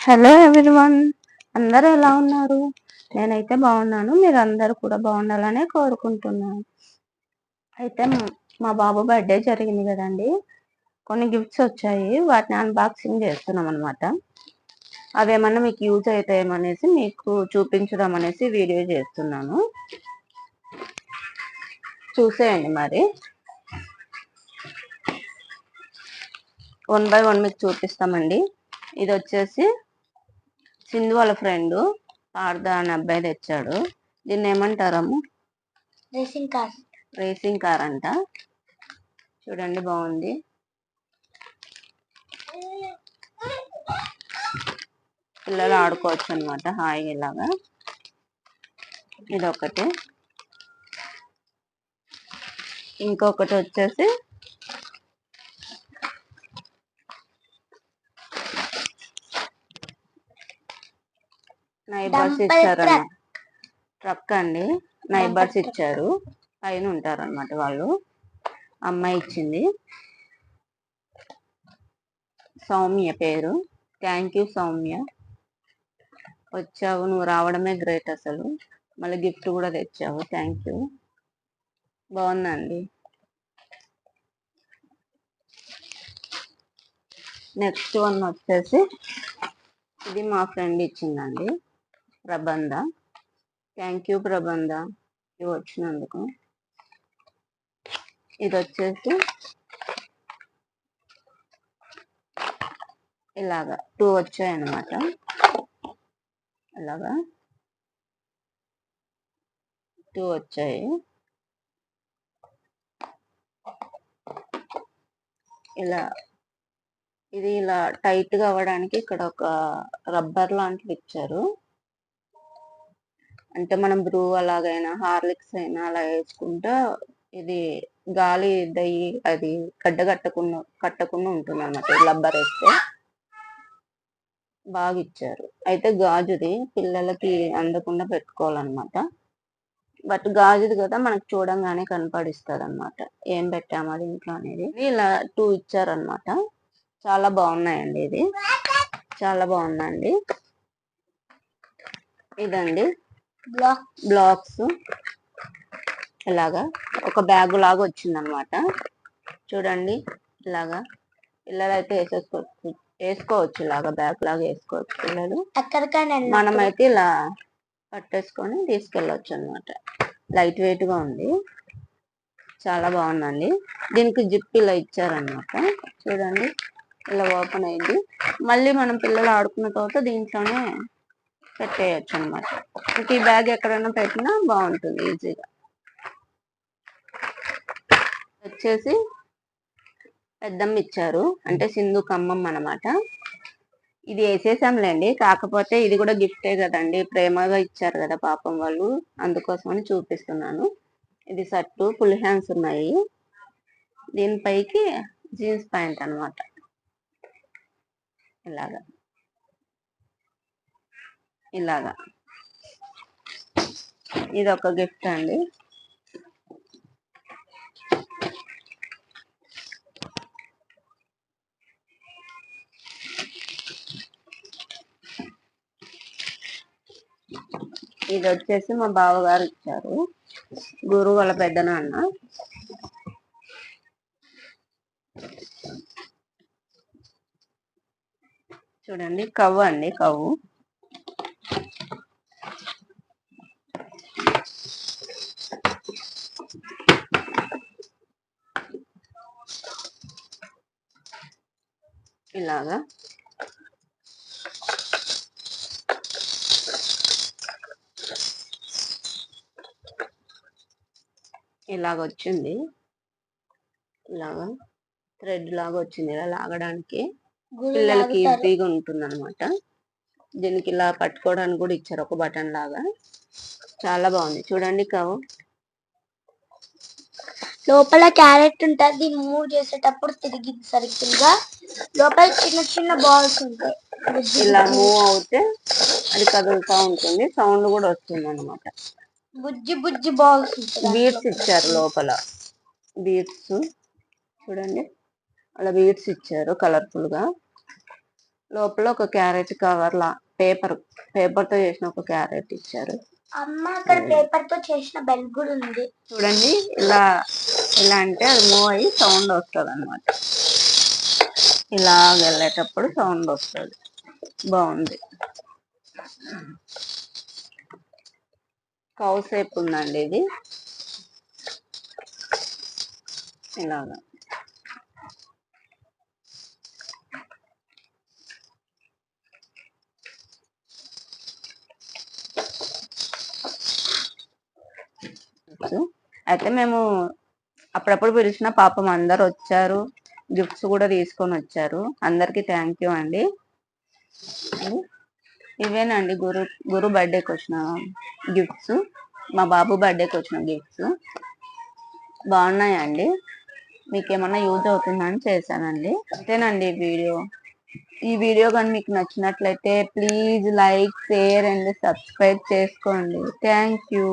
Hello everyone, అందరూ ఎలా ఉన్నారు? నేనైతే బాగున్నాను. మీరు అందరూ కూడా బాగుండాలనే కోరుకుంటున్నాను. అయితే మా బాబు బర్త్డే జరిగింది కదండి, కొన్ని గిఫ్ట్స్ వచ్చాయి. వాటిని అన్బాక్సింగ్ చేస్తున్నాం అనమాట. అవేమన్నా మీకు యూజ్ అవుతాయేమనేసి మీకు చూపించడం అనేసి వీడియో చేస్తున్నాను. చూసేయండి మరి. 1 బై 1 మీకు చూపిస్తామండి. ఇది వచ్చేసి సింధు వాళ్ళ ఫ్రెండ్ పార్ద అని అబ్బాయి తెచ్చాడు. దీన్ని ఏమంటారము? రేసింగ్ కార్ అంట. చూడండి, బాగుంది. పిల్లలు ఆడుకోవచ్చు అనమాట హాయిగా ఇలాగా. ఇదొకటి. ఇంకొకటి వచ్చేసి నైబర్స్ ఇచ్చారన్నమాట. ట్రక్ అండి, నైబర్స్ ఇచ్చారు. పైన ఉంటారన్నమాట వాళ్ళు. అమ్మాయి ఇచ్చింది, సౌమ్య పేరు. థ్యాంక్ యూ సౌమ్య, వచ్చావు, నువ్వు రావడమే గ్రేట్ అసలు. మళ్ళీ గిఫ్ట్ కూడా తెచ్చావు, థ్యాంక్ యూ. బాగుందండి. నెక్స్ట్ వన్ వచ్చేసి ఇది మా ఫ్రెండ్ ఇచ్చిందండి, ప్రబంధ. థ్యాంక్ యూ ప్రబంధ, ఇవి వచ్చినందుకు. ఇది వచ్చేసి ఇలాగా 2 వచ్చాయన్నమాట. ఇలాగా 2 వచ్చాయి. ఇలా ఇది ఇలా టైట్ గా అవ్వడానికి ఇక్కడ ఒక రబ్బర్ లాంటిది ఇచ్చారు. అంటే మనం బ్రూ అలాగైనా హార్లిక్స్ అయినా అలా వేసుకుంటా ఇది గాలి దయ్యి అది కట్టకుండా ఉంటుంది అన్నమాట. రబ్బర్ వేస్తే బాగా ఇచ్చారు. అయితే గాజుది, పిల్లలకి అందకుండా పెట్టుకోవాలన్నమాట. బట్ గాజుది కదా, మనకు చూడంగానే కనపడిస్తుంది అనమాట ఏం పెట్టామో దీంట్లో అనేది. ఇలా 2 ఇచ్చారనమాట. చాలా బాగున్నాయండి. ఇది చాలా బాగుందండి. ఇదండి బ్లాక్స్. ఇలాగా ఒక బ్యాగ్ లాగా వచ్చింది అనమాట. చూడండి, ఇలాగా పిల్లలు అయితే వేసుకోవచ్చు. ఇలాగా బ్యాగ్ లాగా వేసుకోవచ్చు పిల్లలు. మనమైతే ఇలా పట్టేసుకొని తీసుకెళ్ళొచ్చు అనమాట. లైట్ వెయిట్ గా ఉంది, చాలా బాగుందండి. దీనికి జిప్ ఇలా ఇచ్చారనమాట. చూడండి, ఇలా ఓపెన్ అయింది. మళ్ళీ మనం పిల్లలు ఆడుకున్న తర్వాత దీంట్లోనే పెట్టేయచ్చు అనమాట. ఈ బ్యాగ్ ఎక్కడైనా పెట్టినా బాగుంటుంది ఈజీగా. వచ్చేసి పెద్దమ్మ ఇచ్చారు, అంటే సింధు కమ్మమ్మ అనమాట. ఇది వేసేసాంలేండి, కాకపోతే ఇది కూడా గిఫ్టే కదండి, ప్రేమగా ఇచ్చారు కదా పాపం వాళ్ళు, అందుకోసమని చూపిస్తున్నాను. ఇది షర్టు, ఫుల్ హ్యాండ్స్ ఉన్నాయి. దీనిపైకి జీన్స్ ప్యాంట్ అనమాట. ఇలాగా ఇలాగా ఇది ఒక గిఫ్ట్ అండి. ఇది వచ్చేసి మా బావగారు ఇచ్చారు, గురు వాళ్ళ పెద్దనాన్న. చూడండి, కవ్వు అండి, కవ్వు. ఇలాగా ఇలాగ వచ్చింది. ఇలాగా థ్రెడ్ లాగా వచ్చింది, ఇలా లాగడానికి పిల్లలకి ఈజీగా ఉంటుంది అనమాట. దీనికి ఇలా పట్టుకోవడానికి కూడా ఇచ్చారు, ఒక బటన్ లాగా. చాలా బాగుంది. చూడండి, కవ్వు లోపల క్యారెట్ ఉంటుంది. దీన్ని మూవ్ చేసేటప్పుడు తిరిగి సర్కిల్ గా లోపల చిన్న చిన్న బాల్స్ ఉంటాయి. ఇలా మూవ్ అవుతే అది కదులుతా ఉంటుంది, సౌండ్ కూడా వస్తుంది అనమాట. బుజ్జి బుజ్జి బాల్స్. బీడ్స్ ఇచ్చారు లోపల, బీడ్స్. చూడండి, అలా బీడ్స్ ఇచ్చారు కలర్ఫుల్ గా. లోపల ఒక క్యారెట్ కవర్లా పేపర్ తో చేసిన ఒక క్యారెట్ ఇచ్చారు. అమ్మ అక్కడ పేపర్ తో చేసిన బెల్ కూడా ఉంది చూడండి. ఇలా ఇలా అంటే అది మూవ్ అయ్యి సౌండ్ వస్తుంది అన్నమాట. ఇలా వెళ్ళేటప్పుడు సౌండ్ వస్తుంది. బాగుంది. కౌ షేప్ ఉందండి ఇది. ఇలాగా అయితే మేము అప్పుడప్పుడు పిలిచిన పాపం అందరు వచ్చారు. గిఫ్ట్స్ కూడా తీసుకొని వచ్చారు. అందరికి థ్యాంక్ యూ అండి. ఇవేనండి గురు బర్త్డేకి వచ్చిన గిఫ్ట్స్. మా బాబు బర్త్డేకి వచ్చిన గిఫ్ట్స్ బాగున్నాయండి. మీకు ఏమన్నా యూజ్ అవుతుందని చేశానండి. అంతేనండి ఈ వీడియో కానీ మీకు నచ్చినట్లయితే please like, share and subscribe చేసుకోండి. Thank you.